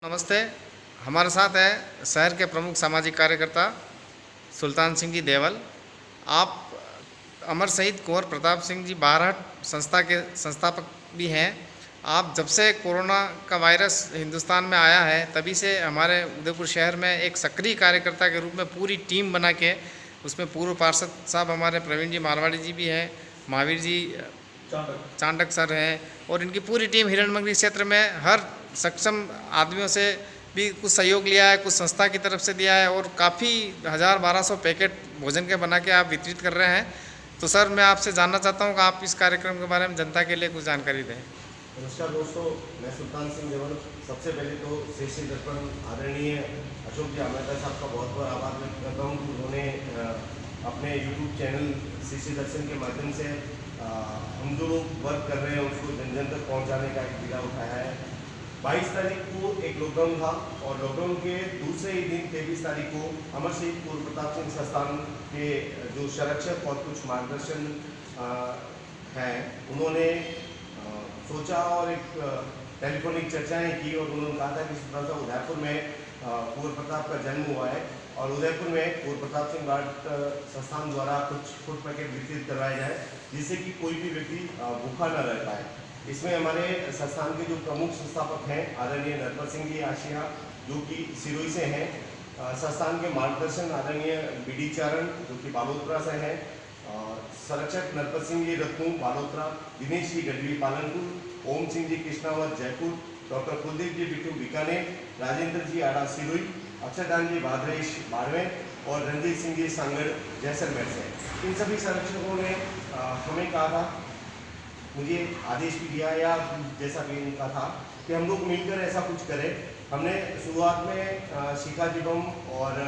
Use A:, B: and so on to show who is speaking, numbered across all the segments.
A: नमस्ते। हमारे साथ है शहर के प्रमुख सामाजिक कार्यकर्ता सुल्तान सिंह जी देवल। आप अमर शहीद कुंवर प्रताप सिंह जी बारहट संस्था के संस्थापक भी हैं। आप जब से कोरोना का वायरस हिंदुस्तान में आया है तभी से हमारे उदयपुर शहर में एक सक्रिय कार्यकर्ता के रूप में पूरी टीम बना के, उसमें पूर्व पार्षद साहब हमारे प्रवीण जी मारवाड़ी जी भी हैं, महावीर जी चांडक सर हैं, और इनकी पूरी टीम हिरणमंगरी क्षेत्र में हर सक्षम आदमियों से भी कुछ सहयोग लिया है, कुछ संस्था की तरफ से दिया है, और काफ़ी 1000-1200 पैकेट भोजन के बना के आप वितरित कर रहे हैं। तो सर, मैं आपसे जानना चाहता हूं कि आप इस कार्यक्रम के बारे में जनता के लिए कुछ जानकारी दें।
B: नमस्कार दोस्तों, मैं सुल्तान सिंह देवल। सबसे पहले तो श्री दर्पण आदरणीय अशोक जी आमेता साहब का बहुत बहुत आभार व्यक्त करता हूँ। उन्होंने अपने यूट्यूब चैनल श्री दर्शन के माध्यम से हम जो लोग वर्क कर रहे हैं उसको जन जन तक पहुँचाने का एक बीड़ा उठाया है। 22 तारीख को एक लॉकडाउन था और लॉकडाउन के दूसरे ही दिन 23 तारीख को अमर शहीद कुंवर प्रताप सिंह संस्थान के जो संरक्षक और कुछ मार्गदर्शन हैं, उन्होंने सोचा और एक टेलीफोनिक चर्चाएं की और उन्होंने कहा था कि इस तरह से उदयपुर में कुंवर प्रताप का जन्म हुआ है और उदयपुर में कुंवर प्रताप सिंह बार्ट संस्थान द्वारा कुछ फूड पैकेट वितरित करवाए जाए जिससे कि कोई भी व्यक्ति भूखा न रह पाए। इसमें हमारे संस्थान के जो प्रमुख संस्थापक हैं आदरणीय नरपत सिंह जी आशिया, जो कि सिरोही से हैं, संस्थान के मार्गदर्शन आदरणीय बीडी चारण जो कि बालोतरा से हैं, संरक्षक नरपत सिंह जी रत्नू बालोतरा, दिनेश जी गढ़वी पालनपुर, ओम सिंह जी कृष्णावत जयपुर, डॉक्टर कुलदीप जी बिट्टू बीकानेर, राजेंद्र जी आड़ा सिरोही, अक्षरदान जी भाद्रेश बाड़मेर और रणजीत सिंह जी सांगड़ जैसलमेर से। इन सभी संरक्षकों ने हमें कहा था, मुझे आदेश भी दिया या जैसा भी इनका था कि हम लोग मिलकर ऐसा कुछ करें। हमने शुरुआत में शिखा जी बम और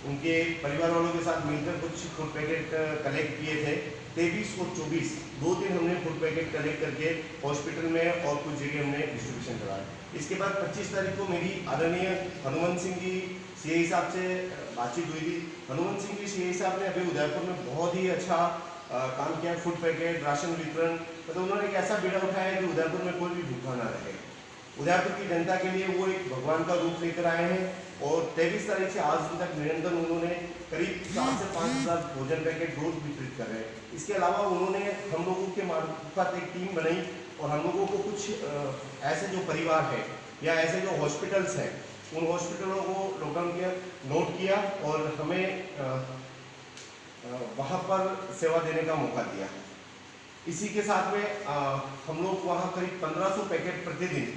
B: उनके परिवार वालों के साथ मिलकर कुछ फूड पैकेट कलेक्ट किए थे। 23 और 24 2 दिन हमने फूड पैकेट कलेक्ट करके हॉस्पिटल में और कुछ जगह हमने डिस्ट्रीब्यूशन कराया। इसके बाद 25 तारीख को मेरी आदरणीय हनुमंत सिंह जी सीआई साहब से बातचीत हुई थी। हनुमंत सिंह जी सीआई साहब ने अभी उदयपुर में बहुत ही अच्छा काम किया। फूड पैकेट राशन वितरण, मतलब उन्होंने एक ऐसा बीड़ा उठाया कि उदयपुर में कोई भी भूखा ना रहे। उदयपुर की जनता के लिए वो एक भगवान का रूप लेकर आए हैं और 23 तारीख से आज दिन तक निरंतर उन्होंने करीब 4 से 5 हज़ार भोजन पैकेट रोज वितरित कर रहे हैं। इसके अलावा उन्होंने हम लोगों के मार्फत एक टीम बनाई और हम लोगों को कुछ ऐसे जो परिवार है या ऐसे जो हॉस्पिटल्स हैं, उन हॉस्पिटलों को लॉकडाउन के नोट किया और हमें वहाँ पर सेवा देने का मौका दिया। इसी के साथ में हम लोग वहाँ करीब 1500 पैकेट प्रतिदिन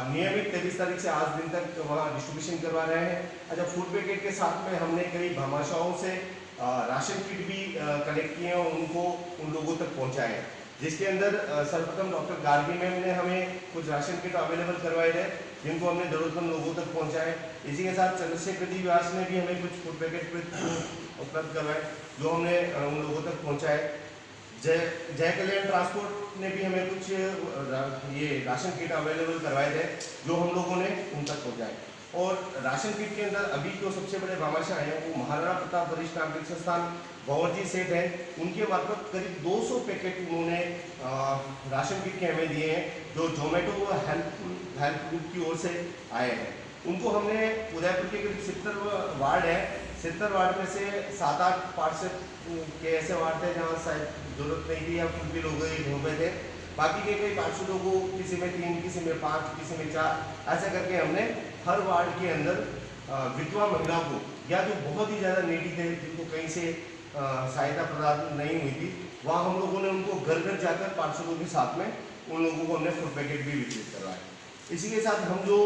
B: नियमित 23 तारीख से आज दिन तक वहाँ डिस्ट्रीब्यूशन करवा रहे हैं। अच्छा, फूड पैकेट के साथ में हमने कई भामाशाहों से राशन किट भी कलेक्ट किए और उनको उन लोगों तक पहुँचाए, जिसके अंदर सर्वप्रथम डॉक्टर गार्गी मैम ने हमें कुछ राशन किट अवेलेबल करवाए थे जिनको हमने जरूरतमंद लोगों तक पहुँचाए। इसी के साथ चंद्रशेखर जी व्यास ने भी हमें कुछ फूड पैकेट उपलब्ध करवाए जो हमने उन लोगों तक पहुँचाए। जय कल्याण ट्रांसपोर्ट ने भी हमें कुछ ये राशन किट अवेलेबल करवाए थे जो हम लोगों ने उन तक पहुँचाए। और राशन किट के अंदर अभी जो सबसे बड़े भामाशाह हैं वो महाराणा प्रताप वरिष्ठ नागरिक संस्थान भंवर सेठ हैं। उनके मार्फत करीब 200 पैकेट उन्होंने राशन किट के हमें दिए हैं जो जोमेटो हेल्प ग्रुप की ओर से आए हैं। उनको हमने उदयपुर के करीब 70 वार्ड है, 70 वार्ड में से 7-8 पार्षद के ऐसे वार्ड थे जहाँ शायद जरूरत नहीं थी या खुद भी लोग घूमे थे। बाकी के कई पार्षदों को किसी में 3, किसी में 5, किसी में 4 ऐसा करके हमने हर वार्ड के अंदर विधवा महिलाओं को या जो बहुत ही ज़्यादा नीडी थे जिनको कहीं से सहायता प्रदान नहीं हुई थी, वहाँ हम लोगों ने उनको घर घर जाकर पार्षदों के साथ में उन लोगों को हमने फूड पैकेट भी वितरित करवाए। इसी के साथ हम जो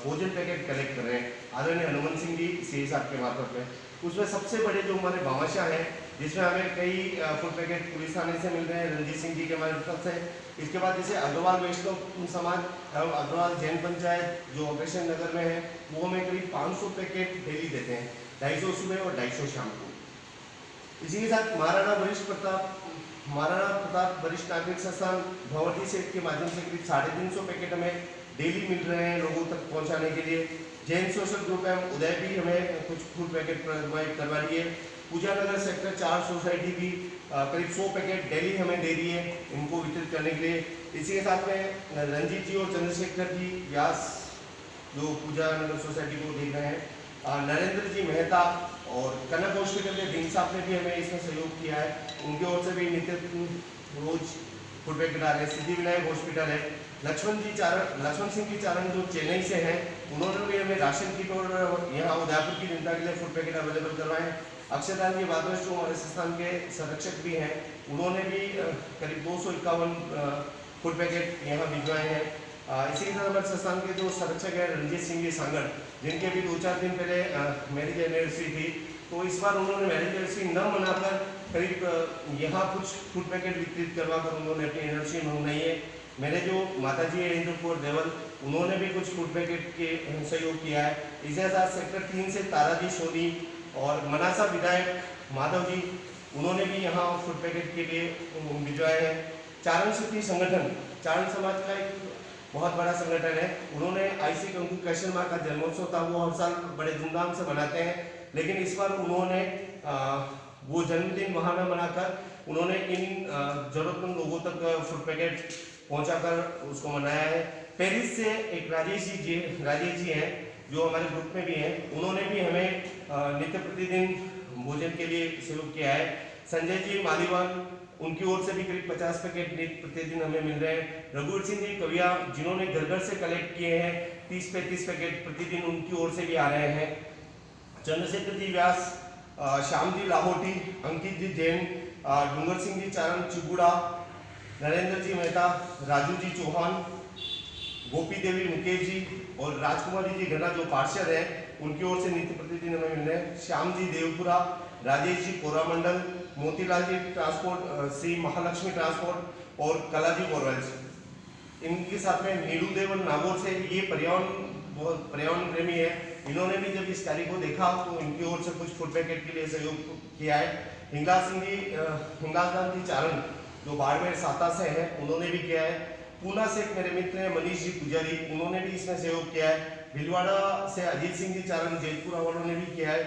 B: भोजन पैकेट कलेक्ट कर रहे हैं आदरणीय हनुमंत सिंह जी सीआई साहब के मार्फत में, उसमें सबसे बड़े जो हमारे भामाशाह हैं जिसमें हमें कई फूड पैकेट पुलिस थाने से मिल रहे हैं रणजीत सिंह जी के मार्फत से। इसके बाद जैसे अग्रवाल वैष्णव समाज एवं अग्रवाल जैन पंचायत जो ऑपरेशन नगर में है वो हमें करीब 500 पैकेट डेली देते हैं, 250 सुबह और 250 शाम को। इसी के साथ महाराणा प्रताप वरिष्ठ नागरिक संस्थान भंवर सेठ के माध्यम से करीब 350 पैकेट हमें डेली मिल रहे हैं लोगों तक पहुंचाने के लिए। जैन सोशल ग्रुप है उदय भी हमें कुछ फूड पैकेट प्रोवाइड करवा रही है। पूजा नगर सेक्टर 4 सोसाइटी भी करीब 100 पैकेट डेली हमें दे रही है इनको वितरित करने के लिए। इसी के साथ में रंजीत जी और चंद्रशेखर जी व्यास जो पूजा नगर सोसाइटी को देख रहे हैं, नरेंद्र जी मेहता और कनक हॉस्पिटल के दिन साहब ने भी हमें इसमें सहयोग किया है, उनकी ओर से भी नित्य रोज फूड पैकेट आ रहे हैं। सिद्धि विनायक हॉस्पिटल है, लक्ष्मण सिंह जी चारण जो चेन्नई से हैं, उन्होंने भी हमें राशन किट और यहाँ उदयपुर की जनता के लिए फूड पैकेट अवेलेबल करवाए हैं। अक्षरदान जी बादवश जो हमारे संस्थान के संरक्षक भी हैं, उन्होंने भी करीब 251 फूड पैकेट यहाँ भिजवाए हैं। इसी के साथ हमारे संस्थान के जो संरक्षक हैं रणजीत सिंह जी सांगड़, जिनके भी 2-4 दिन पहले मैरिज एनिवर्सरी थी, तो इस बार उन्होंने मैरिज एनिवर्सरी न मनाकर करीब यहाँ कुछ फूड पैकेट वितरित करवाकर उन्होंने अपनी एनिवर्सरी मनाई है। मेरे जो माता जी है इंद्र कौर देवल, उन्होंने भी कुछ फूड पैकेट के सहयोग किया है। इसके साथ सेक्टर 3 से तारा जी सोनी और मनासा विधायक माधव जी, उन्होंने भी यहाँ फूड पैकेट के लिए भिजवाए हैं। चारण शक्ति संगठन, चारण समाज का एक बहुत बड़ा संगठन है, उन्होंने आईसी कंकु कैशन माँ का जन्मोत्सव था, वो हर साल बड़े धूमधाम से मनाते हैं, लेकिन इस बार उन्होंने वो जन्मदिन वहाँ में मनाकर उन्होंने इन जरूरतमंद लोगों तक फूड पैकेट पहुँचाकर उसको मनाया है। पेरिस से एक राजेश जी हैं, जो हमारे ग्रुप में भी हैं, उन्होंने भी हमें नित्य प्रतिदिन भोजन के लिए सहयोग किया है। संजय जी मालीवाल, उनकी ओर से भी करीब 50 पैकेट नित्य प्रतिदिन हमें मिल रहे हैं। रघुवीर सिंह जी कविया, जिन्होंने घर घर से कलेक्ट किए हैं 30-35 पैकेट प्रतिदिन, उनकी ओर से भी आ रहे हैं। चंद्रशेखर जी व्यास, श्याम जी लाहौटी, अंकित जी जैन, डूंगर सिंह जी चारण चिगुड़ा, नरेंद्र जी मेहता, राजू जी चौहान, गोपी देवी मुकेश जी और राजकुमारी जी घना जो पार्षद हैं, उनकी ओर से नित्य प्रतिदिन हमें मिल रहे हैं। श्याम जी देवपुरा, राजेश जी कोरामंडल, मोतीलाल जी ट्रांसपोर्ट, श्री महालक्ष्मी ट्रांसपोर्ट और कला जी बोरवेल्स। इनके साथ में नीलू देवन नागौर से, ये पर्यावरण प्रेमी है, इन्होंने भी जब इस कार्य को देखा तो इनकी ओर से कुछ फूड पैकेट के लिए सहयोग किया है। हिंगलाज जी चारण, जो बाड़मेर साता से हैं, उन्होंने भी किया है। पूना से एक मेरे मित्र हैं मनीष जी पुजारी, उन्होंने भी इसमें सहयोग किया है। भिलवाड़ा से अजीत सिंह जी चारण जयपुर वालों ने भी किया है।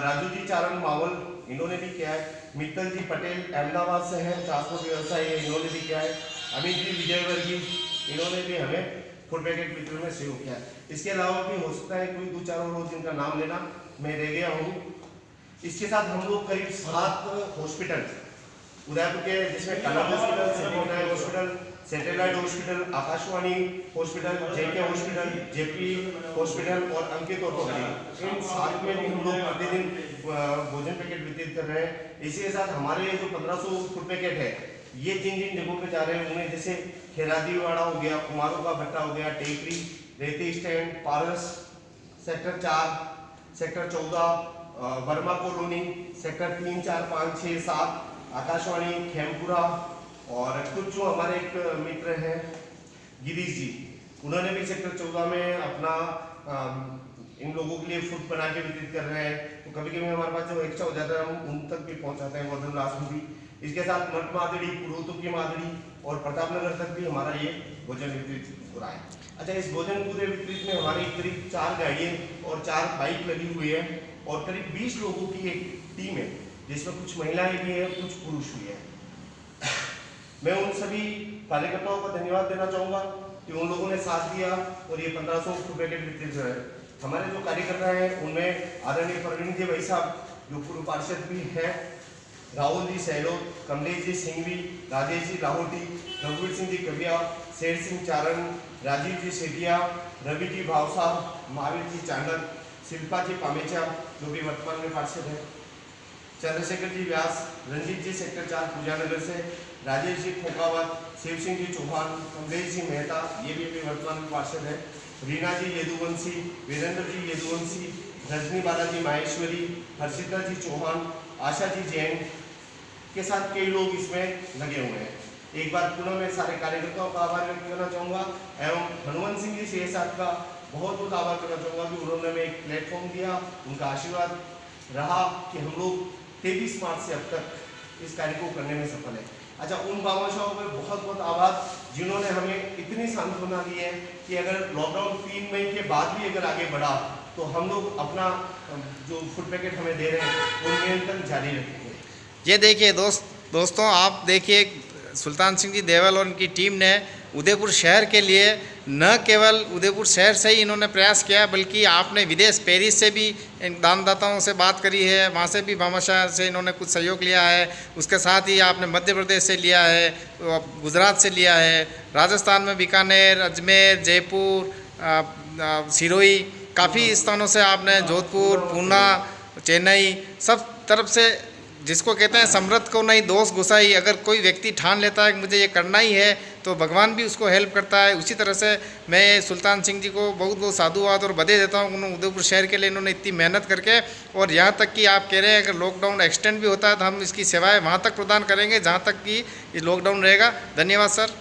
B: राजू जी चारण मावल, इन्होंने भी किया है। मित्तल जी पटेल अहमदाबाद से हैं, ट्रांसपोर्ट व्यवसाय है, इन्होंने भी किया है। अमित जी विजयवर्गीय, इन्होंने भी हमें फूड पैकेट वितरण में सहयोग किया है। इसके अलावा भी हो सकता है कोई 2-4 और जिनका नाम लेना मैं रह गया हूँ। इसके साथ हम लोग करीब 7 हॉस्पिटल उदयपुर के, जिसमें Kanak hospital, Siddhi Vinayak hospital, satellite hospital, Akashvani hospital, JK hospital, JP hospital और अंकित ऑर्थोपेडिक, इन 7 में भी हम लोग प्रतिदिन भोजन पैकेट वितरित कर रहे हैं। इसी के साथ हमारे जो 1500 फूड पैकेट है, ये जिन जगहों पे जा रहे हैं उन्हें, जैसे खेरादीवाड़ा हो गया, कुमारों का भट्टा हो गया, Tekri, Reti stand, Paras, sector 4, sector 14, Verma colony, sector 3, 4, 5, 6, 7, Akashvani, Khempura, और कुछ जो हमारे एक मित्र हैं गिरीश जी, उन्होंने भी सेक्टर 14 में अपना इन लोगों के लिए फूड बना के वितरित कर रहे हैं। तो कभी कभी हमारे पास जो एक्स्ट्रा हो जाता है हम उन तक भी पहुंचाते हैं, वर्धन रास में भी। इसके साथ मठ मादड़ी, पुरोतो की मादड़ी और प्रतापनगर तक भी हमारा ये भोजन वितरित हो रहा है। अच्छा, इस भोजन पूरे वितरित में हमारी करीब 4 गाड़ियाँ और 4 बाइक लगी हुई है और करीब 20 लोगों की एक टीम है, जिसमें कुछ महिलाएं भी हैं, कुछ पुरुष भी हैं। मैं उन सभी कार्यकर्ताओं का धन्यवाद देना चाहूँगा कि उन लोगों ने साथ दिया और ये 1500 फूड पैकेट वितरित हुए। हमारे जो कार्यकर्ता हैं उनमें आदरणीय प्रवीण जी भाई साहब, जो पूर्व पार्षद भी हैं, राहुल जी सहलोत, कमलेश जी सिंघवी, राजेश जी लाहौटी, रघुवीर सिंह जी कविया, शेर सिंह चारण, राजीव जी सेठिया, रवि जी भावसा, महावीर जी चांडल, शिल्पा जी पामेचा, जो भी वर्तमान में पार्षद है, चंद्रशेखर जी व्यास, रंजीत जी सेक्टर 4 पूजानगर से, राजेश जी खोकावत, शिव सिंह जी चौहान, कमलेश जी मेहता, ये भी वर्तमान में पार्षद है, रीना जी यदुवंशी, वीरेंद्र जी यदुवंशी, रजनी बालाजी माहेश्वरी, हर्षिता जी चौहान, आशा जी जैन के साथ कई लोग इसमें लगे हुए हैं। एक बार पुनः मैं सारे कार्यकर्ताओं का आभार व्यक्त करना चाहूँगा एवं हनुमान सिंह जी शेर साहब का बहुत बहुत आभार करना चाहूँगा कि उन्होंने हमें एक प्लेटफॉर्म दिया, उनका आशीर्वाद रहा कि हम लोग 23 मार्च से अब तक इस कार्य को करने में सफल है। अच्छा, उन भामाशाहों को बहुत बहुत आभार जिन्होंने हमें इतनी सांत्वना दी है कि अगर लॉकडाउन 3 मई के बाद भी अगर आगे बढ़ा तो हम लोग अपना जो फूड पैकेट हमें दे रहे हैं वो निरंतर जारी रखेंगे।
A: ये देखिए दोस्तों, आप देखिए सुल्तान सिंह जी देवल और उनकी टीम ने उदयपुर शहर के लिए न केवल उदयपुर शहर से ही इन्होंने प्रयास किया, बल्कि आपने विदेश पेरिस से भी इन दानदाताओं से बात करी है, वहाँ से भी भामाशाह से इन्होंने कुछ सहयोग लिया है। उसके साथ ही आपने मध्य प्रदेश से लिया है, गुजरात से लिया है, राजस्थान में बीकानेर, अजमेर, जयपुर, सिरोही, काफ़ी स्थानों से आपने, जोधपुर, पूना, चेन्नई, सब तरफ से, जिसको कहते हैं समृद्ध को नहीं दोष गुसाई, अगर कोई व्यक्ति ठान लेता है कि मुझे ये करना ही है तो भगवान भी उसको हेल्प करता है। उसी तरह से मैं सुल्तान सिंह जी को बहुत बहुत साधुवाद और बधाई देता हूँ। उन्होंने उदयपुर शहर के लिए इन्होंने इतनी मेहनत करके, और यहाँ तक कि आप कह रहे हैं अगर लॉकडाउन एक्सटेंड भी होता है तो हम इसकी सेवाएँ वहाँ तक प्रदान करेंगे जहाँ तक कि ये लॉकडाउन रहेगा। धन्यवाद सर।